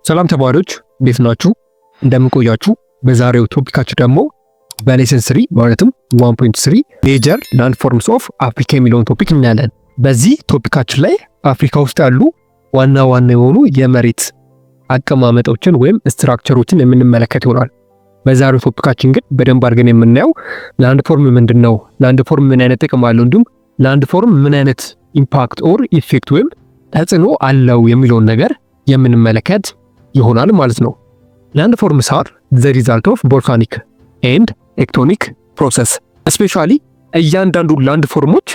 ሰላም ተማሪዎች እንዴት ናችሁ? እንደምንቆያችሁ በዛሬው ቶፒካችሁ ደግሞ በሌሰን 3 ማለትም 1.3 ሜጀር ላንድ ፎርምስ ኦፍ አፍሪካ የሚለውን ቶፒክ እናያለን። በዚህ ቶፒካችን ላይ አፍሪካ ውስጥ ያሉ ዋና ዋና የሆኑ የመሬት አቀማመጦችን ወይም ስትራክቸሮችን የምንመለከት ይሆናል። በዛሬው ቶፒካችን ግን በደንብ አድርገን የምናየው ላንድ ፎርም ምንድነው፣ ላንድ ፎርም ምን አይነት ጥቅም አለው፣ እንዲሁም ላንድ ፎርም ምን አይነት ኢምፓክት ኦር ኢፌክት ወይም ተጽዕኖ አለው የሚለውን ነገር የምንመለከት ይሆናል ማለት ነው። ላንድ ፎርምስ አር ዘ ሪዛልት ኦፍ ቮልካኒክ ኤንድ ቴክቶኒክ ፕሮሰስ። ስፔሻሊ እያንዳንዱ ላንድ ፎርሞች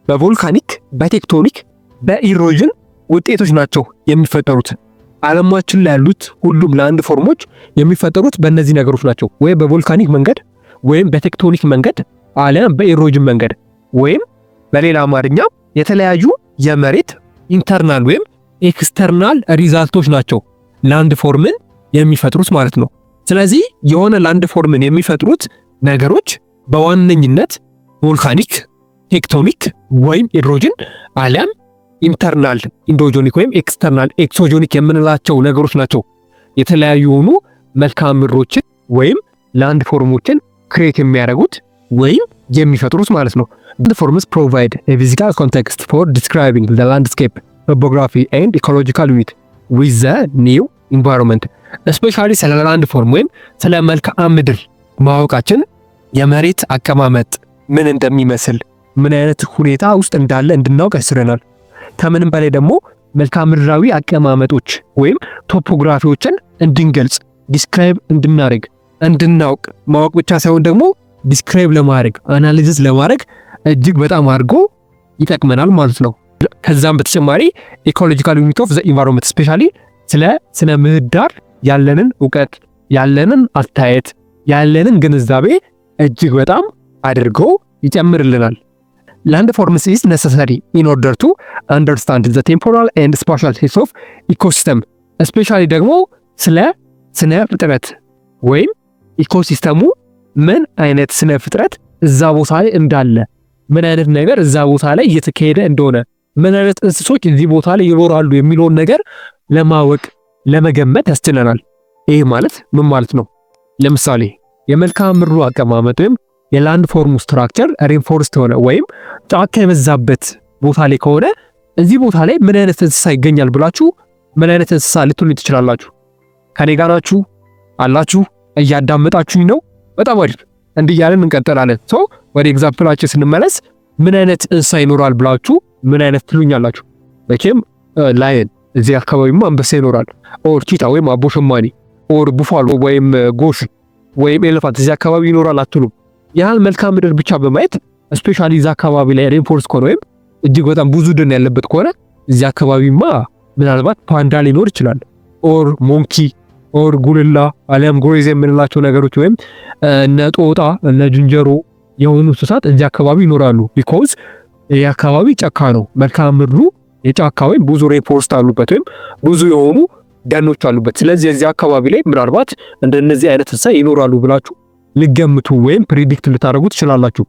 በቮልካኒክ፣ በቴክቶኒክ፣ በኢሮዥን ውጤቶች ናቸው የሚፈጠሩት። ዓለማችን ላይ ያሉት ሁሉም ላንድ ፎርሞች የሚፈጠሩት በእነዚህ ነገሮች ናቸው። ወይም በቮልካኒክ መንገድ፣ ወይም በቴክቶኒክ መንገድ፣ አሊያም በኢሮዥን መንገድ፣ ወይም በሌላ አማርኛ የተለያዩ የመሬት ኢንተርናል ወይም ኤክስተርናል ሪዛልቶች ናቸው ላንድ ፎርምን የሚፈጥሩት ማለት ነው። ስለዚህ የሆነ ላንድ ፎርምን የሚፈጥሩት ነገሮች በዋነኝነት ቮልካኒክ፣ ቴክቶኒክ ወይም ኢሮዥን አሊያም ኢንተርናል ኢንዶጆኒክ ወይም ኤክስተርናል ኤክሶጆኒክ የምንላቸው ነገሮች ናቸው የተለያዩ የሆኑ መልክዓ ምድሮችን ወይም ላንድ ፎርሞችን ክሬት የሚያደርጉት ወይም የሚፈጥሩት ማለት ነው። ላንድ ፎርምስ ፕሮቫይድ ኤ ፊዚካል ኮንቴክስት ፎር ዲስክራይቢንግ ዘ ላንድስኬፕ ቶፖግራፊ ኤንድ ኢኮሎጂካል ዩኒት ዊዝ ዘ ኒው ኢንቫይሮንመንት። ስፔሻሊ ስለ ላንድ ፎርም ወይም ስለ መልክዓ ምድር ማወቃችን የመሬት አቀማመጥ ምን እንደሚመስል ምን አይነት ሁኔታ ውስጥ እንዳለ እንድናውቅ ያስችለናል። ከምንም በላይ ደግሞ መልክዓ ምድራዊ አቀማመጦች ወይም ቶፖግራፊዎችን እንድንገልጽ ዲስክራይብ እንድናደርግ እንድናውቅ ማወቅ ብቻ ሳይሆን ደግሞ ዲስክራይብ ለማድረግ አናሊሲስ ለማድረግ እጅግ በጣም አድርጎ ይጠቅመናል ማለት ነው። ከዛም በተጨማሪ ኢኮሎጂካል ዩኒት ኦፍ ዘ ኢንቫይሮንመንት ስፔሻሊ ስለ ስነ ምህዳር ያለንን እውቀት ያለንን አስተያየት ያለንን ግንዛቤ እጅግ በጣም አድርጎ ይጨምርልናል። ላንድ ፎርምስ ኢዝ ነሰሰሪ ኢን ኦርደር ቱ አንደርስታንድ ዘ ቴምፖራል ኤንድ ስፓሻል ሂስቶሪ ኦፍ ኢኮሲስተም። ስፔሻሊ ደግሞ ስለ ስነ ፍጥረት ወይም ኢኮሲስተሙ ምን አይነት ስነ ፍጥረት እዛ ቦታ ላይ እንዳለ፣ ምን አይነት ነገር እዛ ቦታ ላይ እየተካሄደ እንደሆነ፣ ምን አይነት እንስሶች እዚህ ቦታ ላይ ይኖራሉ የሚለውን ነገር ለማወቅ ለመገመት ያስችለናል። ይህ ማለት ምን ማለት ነው? ለምሳሌ የመልክዓ ምድሩ አቀማመጥ ወይም የላንድ ፎርሙ ስትራክቸር ሬንፎርስት ሆነ ወይም ጫካ የበዛበት ቦታ ላይ ከሆነ እዚህ ቦታ ላይ ምን አይነት እንስሳ ይገኛል ብላችሁ ምን አይነት እንስሳ ልትሉ ትችላላችሁ? ከኔ ጋር ናችሁ አላችሁ? እያዳመጣችሁኝ ነው? በጣም አሪፍ። እንዲህ እያለን እንቀጥላለን። ሶ ወደ ኤግዛምፕላችን ስንመለስ ምን አይነት እንስሳ ይኖራል ብላችሁ ምን አይነት ትሉኛላችሁ? መቼም ላየን እዚህ አካባቢማ አንበሳ ይኖራል፣ ኦር ቺታ ወይም አቦ ሸማኔ፣ ኦር ቡፋሎ ወይም ጎሽ ወይም ኤሌፋንት እዚህ አካባቢ ይኖራል አትሉም። ያን መልክዓ ምድር ብቻ በማየት ስፔሻሊ እዚህ አካባቢ ላይ ሬንፎርስ ከሆነ ወይም እጅግ በጣም ብዙ ደን ያለበት ከሆነ እዚህ አካባቢማ ምናልባት ፓንዳ ሊኖር ይችላል፣ ኦር ሞንኪ፣ ኦር ጉልላ አሊያም ጎሬዝ የምንላቸው ነገሮች ወይም እነ ጦጣ እነ ዝንጀሮ የሆኑ እንስሳት እዚህ አካባቢ ይኖራሉ። ቢኮዝ ይህ አካባቢ ጫካ ነው። መልክዓ ምድሩ የጫካ ወይም ብዙ ሬንፎርስት አሉበት ወይም ብዙ የሆኑ ደኖች አሉበት። ስለዚህ እዚህ አካባቢ ላይ ምናልባት እንደነዚህ አይነት እንስሳ ይኖራሉ ብላችሁ ልገምቱ ወይም ፕሪዲክት ልታደርጉ ትችላላችሁ።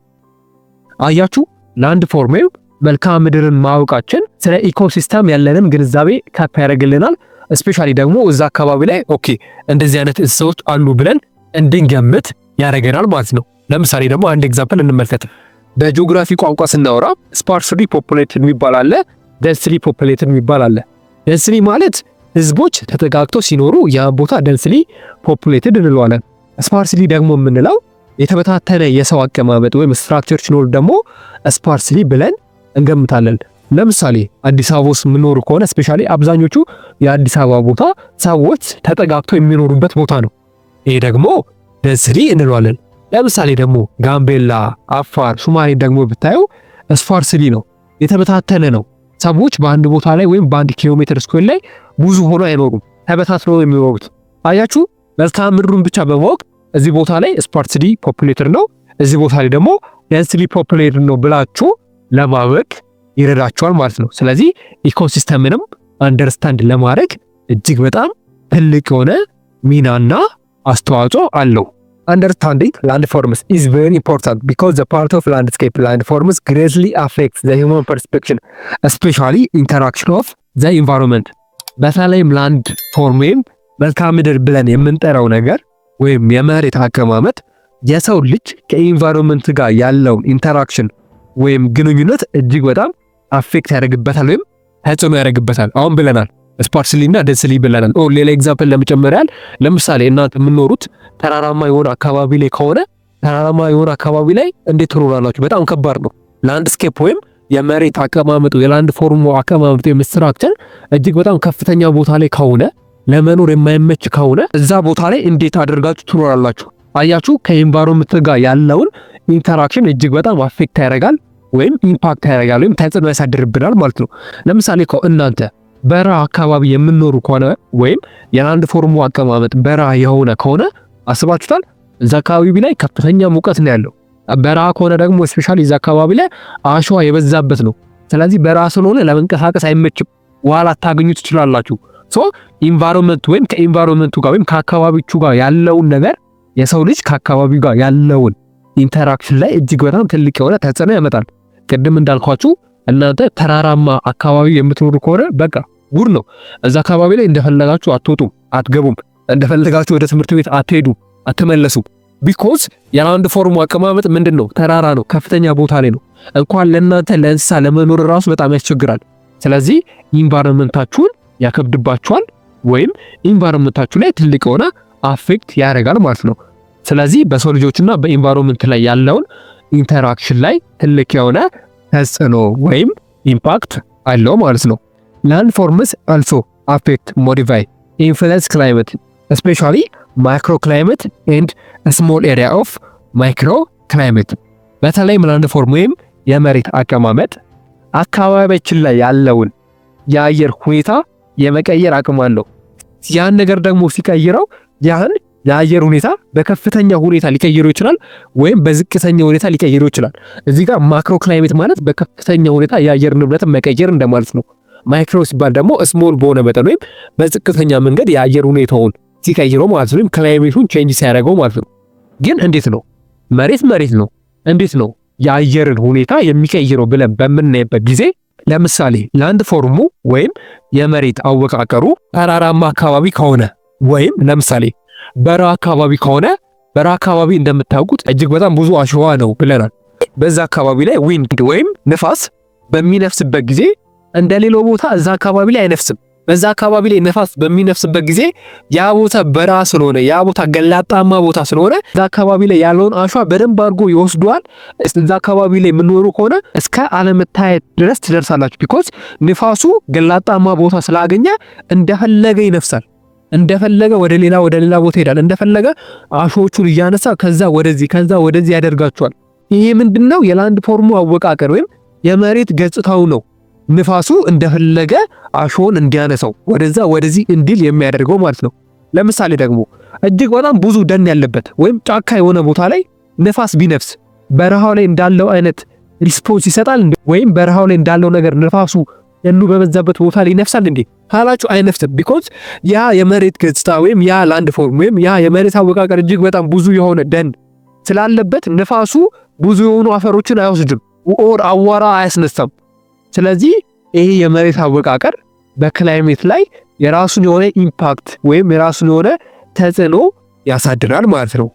አያችሁ፣ ላንድ ፎርም ወይም መልክዓ ምድርን ማወቃችን ስለ ኢኮሲስተም ያለንን ግንዛቤ ከፍ ያደርግልናል። ስፔሻሊ ደግሞ እዛ አካባቢ ላይ ኦኬ እንደዚህ አይነት እንስሳዎች አሉ ብለን እንድንገምት ያደርገናል ማለት ነው። ለምሳሌ ደግሞ አንድ ኤግዛምፕል እንመልከት። በጂኦግራፊ ቋንቋ ስናወራ ስፓርስሊ ፖፑሌትድ የሚባል አለ፣ ደንስሊ ፖፑሌትድ የሚባል አለ። ደንስሊ ማለት ህዝቦች ተጠጋግተው ሲኖሩ ያ ቦታ ደንስሊ ፖፑሌትድ እንለዋለን። ስፓርስሊ ደግሞ የምንለው የተበታተነ የሰው አቀማመጥ ወይም ስትራክቸር ሲኖር ደግሞ ስፓርስሊ ብለን እንገምታለን። ለምሳሌ አዲስ አበባ ውስጥ የምኖሩ ከሆነ ስፔሻሊ አብዛኞቹ የአዲስ አበባ ቦታ ሰዎች ተጠጋግተው የሚኖሩበት ቦታ ነው። ይሄ ደግሞ ደንስሊ እንለዋለን። ለምሳሌ ደግሞ ጋምቤላ፣ አፋር፣ ሶማሌ ደግሞ ብታዩ ስፓርስሊ ነው፣ የተበታተነ ነው። ሰዎች በአንድ ቦታ ላይ ወይም በአንድ ኪሎ ሜትር ስኩዌር ላይ ብዙ ሆኖ አይኖሩም፣ ተበታትነው የሚኖሩት። አያችሁ፣ መልክዓ ምድሩን ብቻ በማወቅ እዚህ ቦታ ላይ ስፓርስሊ ፖፑሌትድ ነው፣ እዚህ ቦታ ላይ ደግሞ ደንስሊ ፖፑሌትድ ነው ብላችሁ ለማወቅ ይረዳችኋል ማለት ነው። ስለዚህ ኢኮሲስተምንም አንደርስታንድ ለማድረግ እጅግ በጣም ትልቅ የሆነ ሚናና አስተዋጽኦ አለው። Understanding landforms is very important because the part of landscape landforms greatly affects the human perception, especially interaction of the environment. በተለይም ላንድ ፎርም ወይም መልክዓ ምድር ብለን የምንጠራው ነገር ወይም የመሬት አቀማመጥ የሰው ልጅ ከኢንቫይሮንመንት ጋር ያለውን ኢንተራክሽን ወይም ግንኙነት እጅግ በጣም አፌክት ያደርግበታል ወይም ተጽዕኖ ያደርግበታል። አሁን ብለናል ስፓርስሊ እና ደንስሊ ብለናል። ሌላ ኤግዛምፕል ለመጨመር ያህል ለምሳሌ እናንተ የምትኖሩት ተራራማ የሆነ አካባቢ ላይ ከሆነ ተራራማ የሆነ አካባቢ ላይ እንዴት ትኖራላችሁ? በጣም ከባድ ነው። ላንድስኬፕ ወይም የመሬት አቀማመጡ የላንድ ፎርሙ አቀማመጡ የምስትራክቸር እጅግ በጣም ከፍተኛ ቦታ ላይ ከሆነ ለመኖር የማይመች ከሆነ እዛ ቦታ ላይ እንዴት አድርጋችሁ ትኖራላችሁ? አያችሁ፣ ከኢንቫይሮንመንት ጋር ያለውን ኢንተራክሽን እጅግ በጣም አፌክት ያደርጋል ወይም ኢምፓክት ያደርጋል ወይም ተጽዕኖ ያሳድርብናል ማለት ነው። ለምሳሌ እናንተ በረሃ አካባቢ የምትኖሩ ከሆነ ወይም የላንድ ፎርሙ አቀማመጥ በረሃ የሆነ ከሆነ አስባችሁታል? እዛ አካባቢ ላይ ከፍተኛ ሙቀት ነው ያለው። በረሃ ከሆነ ደግሞ ስፔሻሊ እዛ አካባቢ ላይ አሸዋ የበዛበት ነው። ስለዚህ በረሃ ስለሆነ ለመንቀሳቀስ አይመችም። ውሃ ላታገኙ ትችላላችሁ። ኢንቫይሮንመንት ወይም ከኢንቫይሮንመንቱ ጋር ወይም ከአካባቢቹ ጋር ያለውን ነገር የሰው ልጅ ከአካባቢው ጋር ያለውን ኢንተራክሽን ላይ እጅግ በጣም ትልቅ የሆነ ተጽዕኖ ያመጣል። ቅድም እንዳልኳችሁ እናንተ ተራራማ አካባቢ የምትኖሩ ከሆነ በቃ ጉድ ነው። እዛ አካባቢ ላይ እንደፈለጋችሁ አትወጡም፣ አትገቡም፣ እንደፈለጋችሁ ወደ ትምህርት ቤት አትሄዱም፣ አትመለሱም። ቢኮዝ የላንድ ፎርሙ አቀማመጥ ምንድን ነው? ተራራ ነው፣ ከፍተኛ ቦታ ላይ ነው። እንኳን ለእናንተ ለእንስሳ ለመኖር ራሱ በጣም ያስቸግራል። ስለዚህ ኢንቫይሮንመንታችሁን ያከብድባችኋል ወይም ኢንቫይሮንመንታችሁ ላይ ትልቅ የሆነ አፌክት ያደርጋል ማለት ነው። ስለዚህ በሰው ልጆችና በኢንቫይሮንመንት ላይ ያለውን ኢንተራክሽን ላይ ትልቅ የሆነ ተጽዕኖ ወይም ኢምፓክት አለው ማለት ነው። ላንድ ፎርምስ አልሶ አፌክት ሞዲፋይ ኢንፍሉዌንስ ክላይሜት ስፔሻሊ ማይክሮ ክላይሜት ኤንድ ስሞል ኤሪያ ኦፍ ማይክሮ ክላይሜት። በተለይም ላንድ ፎርም ወይም የመሬት አቀማመጥ አካባቢያችን ላይ ያለውን የአየር ሁኔታ የመቀየር አቅም አለው። ያን ነገር ደግሞ ሲቀይረው ያን የአየር ሁኔታ በከፍተኛ ሁኔታ ሊቀይረው ይችላል ወይም በዝቅተኛ ሁኔታ ሊቀይረው ይችላል። እዚህ ጋር ማክሮ ክላይሜት ማለት በከፍተኛ ሁኔታ የአየር ንብረት መቀየር እንደማለት ነው። ማይክሮ ሲባል ደግሞ ስሞል በሆነ መጠን ወይም በዝቅተኛ መንገድ የአየር ሁኔታውን ሲቀይረው ማለት ነው፣ ክላይሜቱን ቼንጅ ሲያደርገው ማለት ነው። ግን እንዴት ነው? መሬት ነው። እንዴት ነው የአየርን ሁኔታ የሚቀይረው ብለን በምናይበት ጊዜ ለምሳሌ ላንድ ፎርሙ ወይም የመሬት አወቃቀሩ ተራራማ አካባቢ ከሆነ ወይም ለምሳሌ በረሃ አካባቢ ከሆነ በረሃ አካባቢ እንደምታውቁት እጅግ በጣም ብዙ አሸዋ ነው ብለናል። በዛ አካባቢ ላይ ዊንድ ወይም ንፋስ በሚነፍስበት ጊዜ እንደሌላው ቦታ እዛ አካባቢ ላይ አይነፍስም። በዛ አካባቢ ላይ ንፋስ በሚነፍስበት ጊዜ ያ ቦታ በረሃ ስለሆነ ያ ቦታ ገላጣማ ቦታ ስለሆነ እዛ አካባቢ ላይ ያለውን አሸዋ በደንብ አድርጎ ይወስዷል። እዛ አካባቢ ላይ የምኖሩ ከሆነ እስከ አለመታየት ድረስ ትደርሳላችሁ። ቢኮዝ ንፋሱ ገላጣማ ቦታ ስላገኘ እንደፈለገ ይነፍሳል። እንደፈለገ ወደ ሌላ ቦታ ይሄዳል። እንደፈለገ አሸዎቹን እያነሳ ከዛ ወደዚህ ያደርጋቸዋል። ይሄ ምንድነው? የላንድ ፎርሙ አወቃቀር ወይም የመሬት ገጽታው ነው። ንፋሱ እንደፈለገ አሸውን እንዲያነሳው ወደዚህ እንዲል የሚያደርገው ማለት ነው። ለምሳሌ ደግሞ እጅግ በጣም ብዙ ደን ያለበት ወይም ጫካ የሆነ ቦታ ላይ ንፋስ ቢነፍስ በረሃው ላይ እንዳለው አይነት ሪስፖንስ ይሰጣል ወይም በረሃው ላይ እንዳለው ነገር ንፋሱ ደኑ በበዛበት ቦታ ላይ ይነፍሳል እንዴ ካላችሁ አይነፍስም። ቢኮዝ ያ የመሬት ገጽታ ወይም ያ ላንድ ፎርም ወይም ያ የመሬት አወቃቀር እጅግ በጣም ብዙ የሆነ ደን ስላለበት ንፋሱ ብዙ የሆኑ አፈሮችን አይወስድም ኦር አዋራ አያስነሳም። ስለዚህ ይሄ የመሬት አወቃቀር በክላይሜት ላይ የራሱን የሆነ ኢምፓክት ወይም የራሱን የሆነ ተጽዕኖ ያሳድራል ማለት ነው።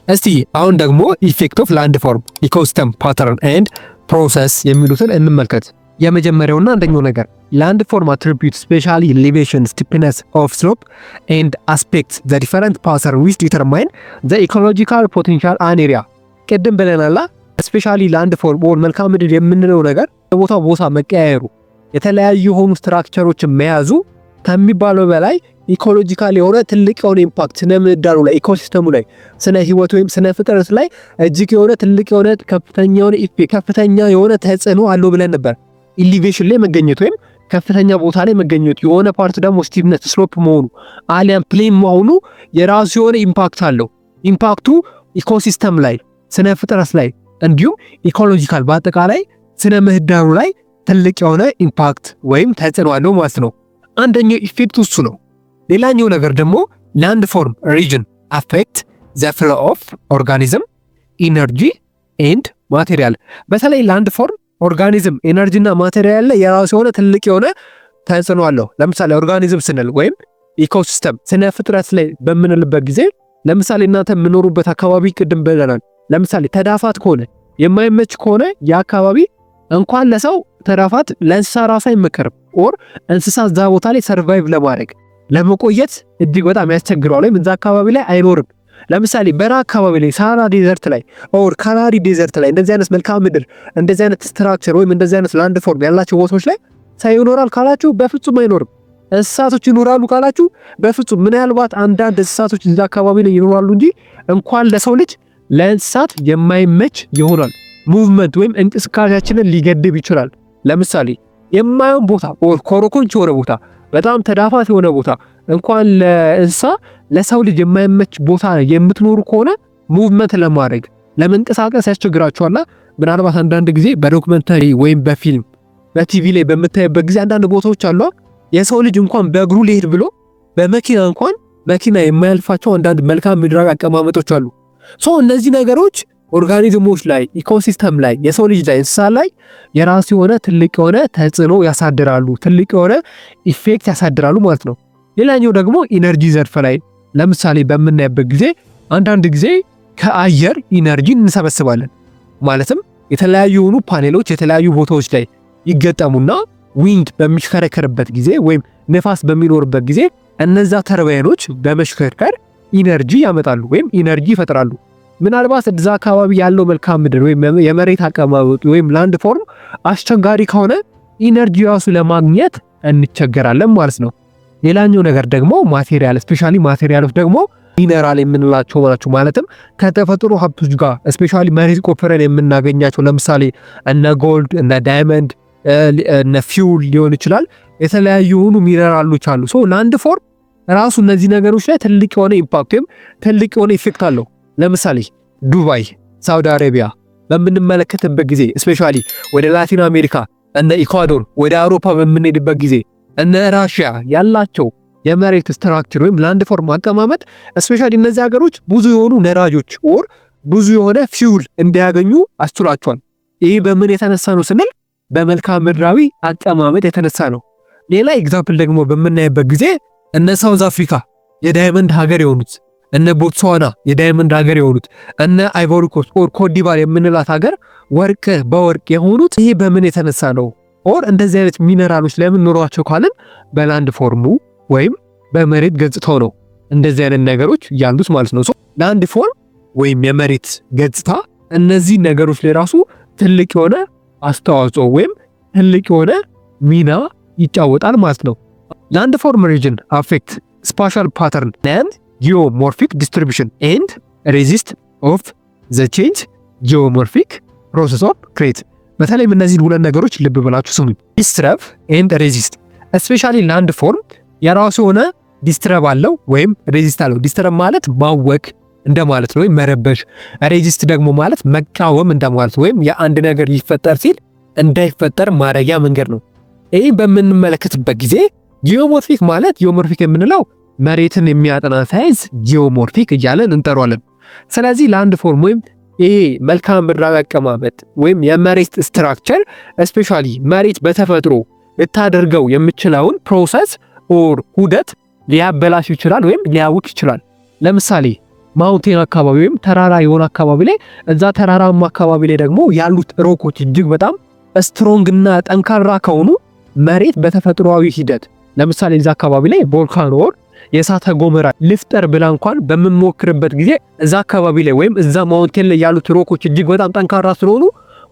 እስቲ አሁን ደግሞ ኢፌክት ኦፍ ላንድ ፎርም ኢኮሲስተም ፓተርን ኤንድ ፕሮሰስ የሚሉትን እንመልከት። የመጀመሪያውና አንደኛው ነገር ላንድ ፎርም አትሪቢዩት ስፔሻሊ ኤሌቬሽን ስቲፕነስ ኦፍ ስሎፕ ኤንድ አስፔክትስ ዘ ዲፈረንት ፓተርን ዊች ዲተርማይን ዘ ኢኮሎጂካል ፖቴንሻል አን ኤሪያ። ቅድም ብለናላ ስፔሻሊ ላንድ ፎርም ኦር መልክዓ ምድር የምንለው ነገር ቦታው ቦታ መቀያየሩ የተለያዩ የሆኑ ስትራክቸሮችን መያዙ ከሚባለው በላይ ኢኮሎጂካል የሆነ ትልቅ የሆነ ኢምፓክት ስነ ምህዳሩ ላይ ኢኮሲስተሙ ላይ ስነ ህይወት ወይም ስነ ፍጥረት ላይ እጅግ የሆነ ትልቅ የሆነ ከፍተኛ የሆነ ተጽዕኖ አለው ብለን ነበር። ኢሊቬሽን ላይ መገኘት ወይም ከፍተኛ ቦታ ላይ መገኘት፣ የሆነ ፓርት ደግሞ ስቲፍነስ ስሎፕ መሆኑ አሊያም ፕሌን መሆኑ የራሱ የሆነ ኢምፓክት አለው። ኢምፓክቱ ኢኮሲስተም ላይ ስነ ፍጥረት ላይ እንዲሁም ኢኮሎጂካል በአጠቃላይ ስነ ምህዳሩ ላይ ትልቅ የሆነ ኢምፓክት ወይም ተጽዕኖ አለው ማለት ነው። አንደኛው ኢፌክት እሱ ነው። ሌላኛው ነገር ደግሞ ላንድ ፎርም ሪጅን አፌክት ዘ ፍሎ ኦፍ ኦርጋኒዝም ኢነርጂ ኤንድ ማቴሪያል። በተለይ ላንድ ፎርም ኦርጋኒዝም ኤነርጂ እና ማቴሪያል ላይ የራሱ የሆነ ትልቅ የሆነ ተጽዕኖ አለው። ለምሳሌ ኦርጋኒዝም ስንል ወይም ኢኮሲስተም ስነ ፍጥረት ላይ በምንልበት ጊዜ ለምሳሌ እናንተ የምኖሩበት አካባቢ ቅድም ብለናል። ለምሳሌ ተዳፋት ከሆነ የማይመች ከሆነ የአካባቢ እንኳን ለሰው ተዳፋት ለእንስሳ ራሱ አይመከርም። ኦር እንስሳ እዛ ቦታ ላይ ሰርቫይቭ ለማድረግ ለመቆየት እጅግ በጣም ያስቸግረዋል፣ ወይም እዛ አካባቢ ላይ አይኖርም። ለምሳሌ በራ አካባቢ ላይ ሳራ ዴዘርት ላይ ኦር ካናሪ ዴዘርት ላይ እንደዚህ አይነት መልክዓ ምድር እንደዚህ አይነት ስትራክቸር ወይም እንደዚህ አይነት ላንድ ፎርም ያላቸው ቦታዎች ላይ ሰው ይኖራል ካላችሁ በፍጹም አይኖርም። እንስሳቶች ይኖራሉ ካላችሁ በፍጹም ምናልባት አንዳንድ እንስሳቶች እዛ አካባቢ ላይ ይኖራሉ እንጂ እንኳን ለሰው ልጅ ለእንስሳት የማይመች ይሆናል። ሙቭመንት ወይም እንቅስቃሴያችንን ሊገድብ ይችላል። ለምሳሌ የማይሆን ቦታ ኦር ኮረኮንች የሆነ ቦታ በጣም ተዳፋት የሆነ ቦታ እንኳን ለእንስሳ ለሰው ልጅ የማይመች ቦታ የምትኖሩ ከሆነ ሙቭመንት ለማድረግ ለመንቀሳቀስ ያስቸግራችኋልና ምናልባት አንዳንድ ጊዜ በዶክመንተሪ ወይም በፊልም በቲቪ ላይ በምታይበት ጊዜ አንዳንድ ቦታዎች አሉ የሰው ልጅ እንኳን በእግሩ ሊሄድ ብሎ በመኪና እንኳን መኪና የማያልፋቸው አንዳንድ መልካም ምድራዊ አቀማመጦች አሉ። እነዚህ ነገሮች ኦርጋኒዝሞች ላይ ኢኮሲስተም ላይ የሰው ልጅ ላይ እንስሳ ላይ የራሱ የሆነ ትልቅ የሆነ ተጽዕኖ ያሳድራሉ፣ ትልቅ የሆነ ኢፌክት ያሳድራሉ ማለት ነው። ሌላኛው ደግሞ ኢነርጂ ዘርፍ ላይ ለምሳሌ በምናይበት ጊዜ አንዳንድ ጊዜ ከአየር ኢነርጂ እንሰበስባለን። ማለትም የተለያዩ የሆኑ ፓኔሎች የተለያዩ ቦታዎች ላይ ይገጠሙና ዊንድ በሚሽከረከርበት ጊዜ ወይም ነፋስ በሚኖርበት ጊዜ እነዛ ተርባይኖች በመሽከርከር ኢነርጂ ያመጣሉ ወይም ኢነርጂ ይፈጥራሉ። ምናልባት እዛ አካባቢ ያለው መልክዓ ምድር ወይም የመሬት አቀማመጡ ወይም ላንድ ፎርም አስቸጋሪ ከሆነ ኢነርጂ ራሱ ለማግኘት እንቸገራለን ማለት ነው። ሌላኛው ነገር ደግሞ ማቴሪያል፣ ስፔሻሊ ማቴሪያሎች ደግሞ ሚነራል የምንላቸው ናቸው። ማለትም ከተፈጥሮ ሀብቶች ጋር ስፔሻሊ መሬት ቆፍረን የምናገኛቸው ለምሳሌ እነ ጎልድ፣ እነ ዳይመንድ፣ እነ ፊውል ሊሆን ይችላል። የተለያዩ የሆኑ ሚነራሎች አሉ። ላንድ ፎርም ራሱ እነዚህ ነገሮች ላይ ትልቅ የሆነ ኢምፓክት ወይም ትልቅ የሆነ ኢፌክት አለው። ለምሳሌ ዱባይ፣ ሳውዲ አረቢያ በምንመለከትበት ጊዜ ስፔሻሊ ወደ ላቲን አሜሪካ እነ ኢኳዶር፣ ወደ አውሮፓ በምንሄድበት ጊዜ እነ ራሽያ ያላቸው የመሬት ስትራክቸር ወይም ላንድ ፎርም አቀማመጥ ስፔሻሊ እነዚህ ሀገሮች ብዙ የሆኑ ነዳጆች ኦር ብዙ የሆነ ፊውል እንዲያገኙ አስችሏቸዋል። ይህ በምን የተነሳ ነው ስንል በመልክዓ ምድራዊ አቀማመጥ የተነሳ ነው። ሌላ ኤግዛምፕል ደግሞ በምናይበት ጊዜ እነ ሳውዝ አፍሪካ የዳይመንድ ሀገር የሆኑት እነ ቦትስዋና የዳይመንድ ሀገር የሆኑት እነ አይቮሪ ኮስት ኦር ኮትዲቫር የምንላት ሀገር ወርቅ በወርቅ የሆኑት ይህ በምን የተነሳ ነው? ኦር እንደዚህ አይነት ሚነራሎች ለምን ኖሯቸው ካልን በላንድ ፎርሙ ወይም በመሬት ገጽታው ነው እንደዚህ አይነት ነገሮች ያሉት ማለት ነው። ላንድ ፎርም ወይም የመሬት ገጽታ እነዚህ ነገሮች ላይ ራሱ ትልቅ የሆነ አስተዋጽኦ ወይም ትልቅ የሆነ ሚና ይጫወታል ማለት ነው። ላንድ ፎርም ሪጅን አፌክት ስፓሻል ፓተርን ኤንድ ጂኦሞርፊክ ዲስትሪቢዩሽን ኤንድ ሬዚስት ኦፍ ዘ ቼንጅ ጂኦሞርፊክ ፕሮሰስ ኦፍ ክሬት። በተለይም እነዚህን ሁለት ነገሮች ልብ ብላችሁ ስሙኝ። ዲስትረብ ኤንድ ሬዚስት። ስፔሻሊ ላንድ ፎርም የራሱ የሆነ ዲስትረብ አለው ወይም ሬዚስት አለው። ዲስትረብ ማለት ማወክ እንደማለት ነው ወይም መረበሽ። ሬዚስት ደግሞ ማለት መቃወም እንደማለት ወይም የአንድ ነገር ይፈጠር ሲል እንዳይፈጠር ማረጊያ መንገድ ነው። ይህ በምንመለከትበት ጊዜ ጂኦሞርፊክ ማለት ጂኦሞርፊክ የምንለው መሬትን የሚያጠና ሳይንስ ጂኦሞርፊክ እያለን እንጠራዋለን። ስለዚህ ላንድ ፎርም ወይም ይሄ መልክዓ ምድራዊ አቀማመጥ ወይም የመሬት ስትራክቸር ስፔሻሊ መሬት በተፈጥሮ ልታደርገው የምችለውን ፕሮሰስ ኦር ሁደት ሊያበላሽ ይችላል ወይም ሊያውክ ይችላል። ለምሳሌ ማውንቴን አካባቢ ወይም ተራራ የሆነ አካባቢ ላይ እዛ ተራራማ አካባቢ ላይ ደግሞ ያሉት ሮኮች እጅግ በጣም ስትሮንግ እና ጠንካራ ከሆኑ መሬት በተፈጥሯዊ ሂደት ለምሳሌ እዛ አካባቢ ላይ ቮልካኖ ኦር የእሳተ ገሞራ ልፍጠር ብላ እንኳን በምንሞክርበት ጊዜ እዛ አካባቢ ላይ ወይም እዛ ማውንቴን ላይ ያሉት ሮኮች እጅግ በጣም ጠንካራ ስለሆኑ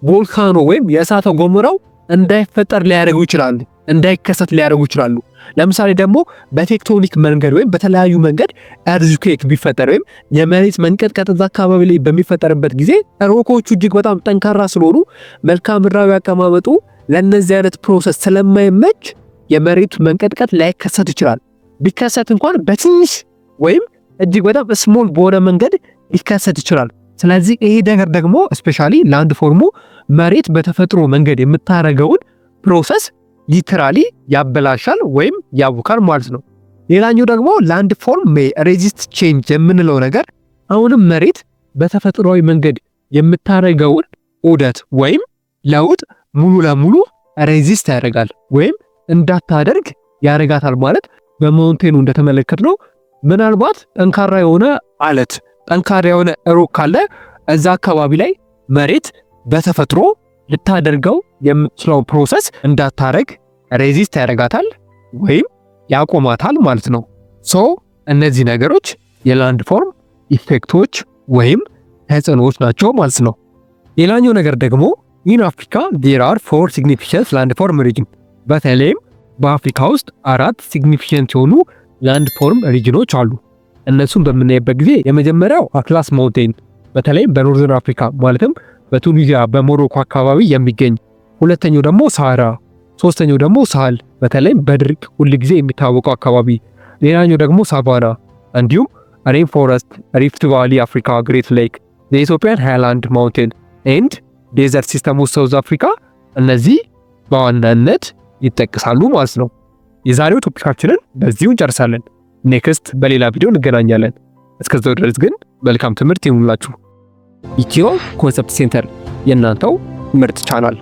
ቮልካኖ ወይም የእሳተ ገሞራው እንዳይፈጠር ሊያደርጉ ይችላሉ፣ እንዳይከሰት ሊያደርጉ ይችላሉ። ለምሳሌ ደግሞ በቴክቶኒክ መንገድ ወይም በተለያዩ መንገድ ኤርዝኩዌክ ቢፈጠር ወይም የመሬት መንቀጥቀጥ እዛ አካባቢ ላይ በሚፈጠርበት ጊዜ ሮኮቹ እጅግ በጣም ጠንካራ ስለሆኑ መልክዓ ምድራዊ አቀማመጡ ለነዚህ አይነት ፕሮሰስ ስለማይመች የመሬቱ መንቀጥቀጥ ላይከሰት ይችላል። ቢከሰት እንኳን በትንሽ ወይም እጅግ በጣም ስሞል በሆነ መንገድ ሊከሰት ይችላል። ስለዚህ ይሄ ነገር ደግሞ ስፔሻሊ ላንድ ፎርሙ መሬት በተፈጥሮ መንገድ የምታረገውን ፕሮሰስ ሊትራሊ ያበላሻል ወይም ያውካል ማለት ነው። ሌላኛው ደግሞ ላንድ ፎርም ሜይ ሬዚስት ቼንጅ የምንለው ነገር አሁንም መሬት በተፈጥሯዊ መንገድ የምታረገውን ዑደት ወይም ለውጥ ሙሉ ለሙሉ ሬዚስት ያደርጋል ወይም እንዳታደርግ ያደርጋታል ማለት በማውንቴኑ እንደተመለከትነው ምናልባት ጠንካራ የሆነ አለት ጠንካራ የሆነ ሮክ ካለ እዛ አካባቢ ላይ መሬት በተፈጥሮ ልታደርገው የምትችለው ፕሮሰስ እንዳታረግ ሬዚስት ያደርጋታል ወይም ያቆማታል ማለት ነው። ሶ እነዚህ ነገሮች የላንድ ፎርም ኢፌክቶች ወይም ተጽዕኖዎች ናቸው ማለት ነው። ሌላኛው ነገር ደግሞ ኢን አፍሪካ there are 4 significant landform region በተለይም በአፍሪካ ውስጥ 4 ሲግኒፊካንት የሆኑ ላንድፎርም ሪጅኖች አሉ። እነሱን በምናይበት ጊዜ የመጀመሪያው አትላስ ማውንቴን በተለይም በኖርዘርን አፍሪካ ማለትም በቱኒዚያ በሞሮኮ አካባቢ የሚገኝ፣ ሁለተኛው ደግሞ ሳሃራ፣ ሶስተኛው ደግሞ ሳህል በተለይም በድርቅ ሁል ጊዜ የሚታወቀው አካባቢ፣ ሌላኛው ደግሞ ሳቫና እንዲሁም ሬን ፎረስት፣ ሪፍት ቫሊ አፍሪካ፣ ግሬት ሌክ፣ የኢትዮጵያን ሃይላንድ ማውንቴን ኤንድ ዴዘርት ሲስተም ኦፍ ሳውዝ አፍሪካ እነዚህ በዋናነት ይጠቅሳሉ ማለት ነው። የዛሬው ቶፒካችንን በዚሁ እንጨርሳለን። ኔክስት በሌላ ቪዲዮ እንገናኛለን። እስከዛው ድረስ ግን መልካም ትምህርት ይሁንላችሁ። ኢትዮ ኮንሰፕት ሴንተር የእናንተው ምርጥ ቻናል